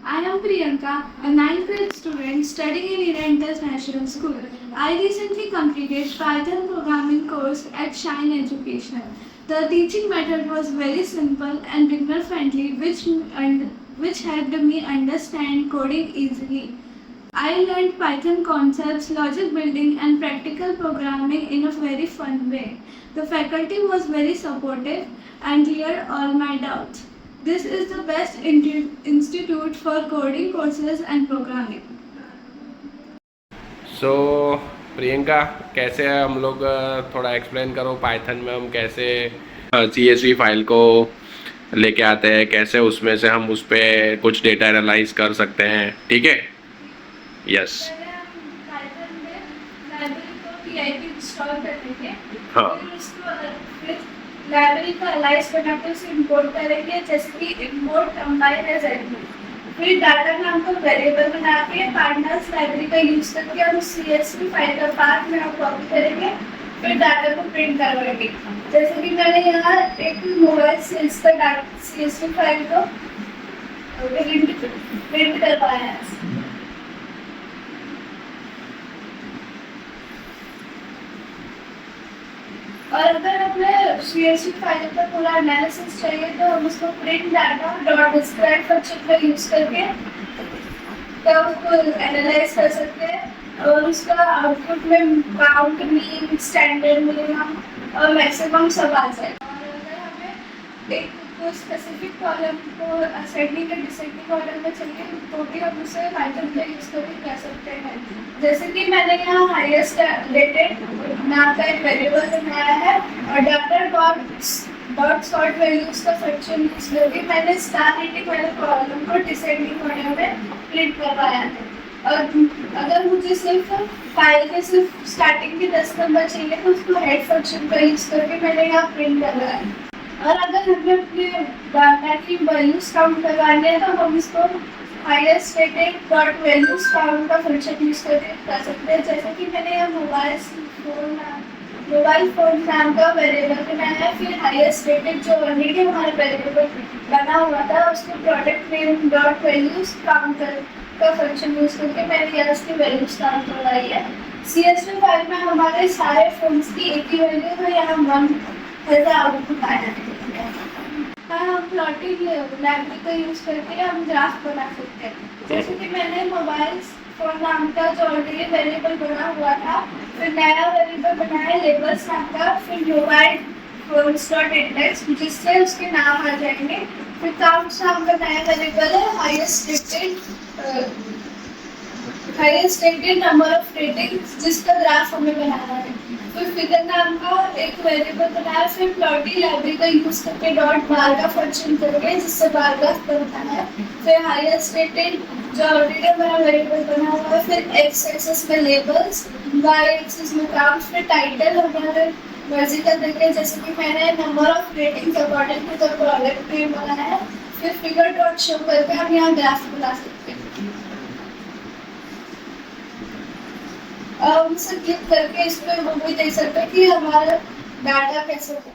I am Priyanka, a ninth grade student studying in Indian International School. I recently completed Python programming course at Shine Education. The teaching method was very simple and beginner friendly, which helped me understand coding easily. I learned Python concepts, logic building, and practical programming in a very fun way. The faculty was very supportive and cleared all my doubts. This is the best institute for coding courses and programming. सो प्रियंका, कैसे हम लोग थोड़ा explain करो Python में हम कैसे CSV file को लेके आते हैं, कैसे उसमें से हम उस पर कुछ डेटा एनालाइज कर सकते हैं, ठीक है? यस। पहले हम Python में लाइब्रेरी को PIP इंस्टॉल करेंगे। हाँ। फिर लाइब्रेरी का अलाइज बनाकर उसे इंपोर्ट करेंगे, जैसे कि इंपोर्ट कंबाइन एज एलिमेंट। फिर डाटा नाम को वेरिएबल बना के पार्टनर्स लाइब्रेरी का यूज करके हम CSV फाइल का पाथ में कॉपी करेंगे, फिर डाटा को प्रिंट करवाएंगे। जैसे कि मैंने यहाँ एक मोबाइल सेल्स का डाटा CSV फाइल को प्रिंट करवाया है। और अगर हमें CSV फाइल का पूरा एनालिसिस चाहिए तो हम उसको print data dot describe function का यूज करके तो उसको एनालाइज कर सकते हैं और उसका आउटपुट में काउंट, मीन, स्टैंडर्ड, मिनिमम और मैक्सिमम सब आ जाए। और अगर हमें एक स्पेसिफिक कॉलम को असेंडिंग या डिसेंडिंग ऑर्डर में चाहिए तो भी हम उसे पाइथन का यूज करके कर सकते हैं। जैसे कि मैंने यहाँ हाईएस्ट डेटेड नाम का एक वेरिएबल बनाया है और डाटा डॉट सॉर्ट वैल्यूज का फंक्शन यूज करके मैंने स्टार रेटिंग वाले कॉलम को डिसेंडिंग ऑर्डर में प्रिंट करवाया है। और अगर मुझे सिर्फ फाइल के सिर्फ स्टार्टिंग के 10 नंबर चाहिए तो उसको हेड फंक्शन का यूज करके मैंने यहाँ प्रिंट करवाया है। और अगर हमें अपने डाटा की वैल्यूज काउंट करवाने हैं तो हम इसको highest rated dot values count का फंक्शन यूज करके कर सकते हैं। जैसे कि मैंने यहाँ मोबाइल फोन नाम का वेरिएबल बनाया है, फिर हाईएस्ट रेटेड जो ऑलरेडी हमारा वेरिएबल बना हुआ था उसको product name dot values count का फंक्शन यूज करके मैंने यहाँ उसकी वैल्यूज काउंट करवाई है। CSV फाइल में हमारे सारे फोन्स की एक ही वैल्यू तो यहाँ 1 आउटपुट आया है। हम प्लॉटिंग लाइब्रेरी का यूज करके हम ग्राफ बना सकते हैं। जैसे कि मैंने मोबाइल फोन नाम का जो ऑलरेडी वेरिएबल बना हुआ था, फिर नया वेरिएबल बनाया लेबल्स नाम का, फिर मोबाइल फोन्स डॉट इंडेक्स जिससे उसके नाम आ जाएंगे। फिर काउंट्स नाम का नया वेरिएबल है, highest rated number of ratings जिसका ग्राफ हमें बनाना है। फिर फिगर नाम का एक वेरिएबल बनाया, फिर प्लॉटी लाइब्रेरी का यूज करके डॉट बार का फंक्शन करके जिससे बार ग्राफ बनता है। फिर हाईएस्ट रेटेड जो ऑलरेडी हमारा वेरिएबल बना हुआ है, फिर एक्स एक्सिस में लेबल्स, वाई एक्सिस में काउंट्स, फिर टाइटल हमारे मर्जी का देखे जैसे कि मैंने number of ratings according to the product name बनाया है। फिर फिगर डॉट शो करके हम यहाँ ग्राफ बना सकते हैं। हम उसे क्लिक करके इस पर वो भी देख सकते हैं कि हमारा डाटा कैसे है।